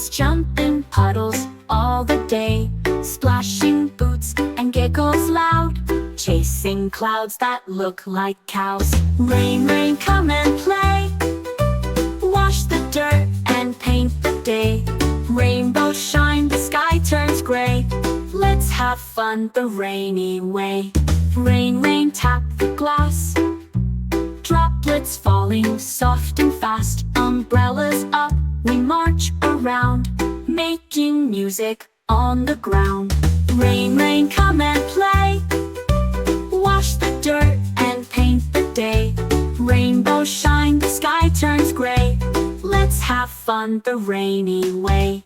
Let's jump in puddles all the day, splashing boots and giggles loud, chasing clouds that look like cows. Rain, rain, come and play, wash the dirt and paint the day. Rainbows shine, the sky turns gray. Let's have fun the rainy way. Rain, rain, tap the glass, droplets falling soft and fast. Umbrellas up, we march around, making music on the ground. Rain, rain, come and play, wash the dirt and paint the day. Rainbows shine, the sky turns gray. Let's have fun the rainy way.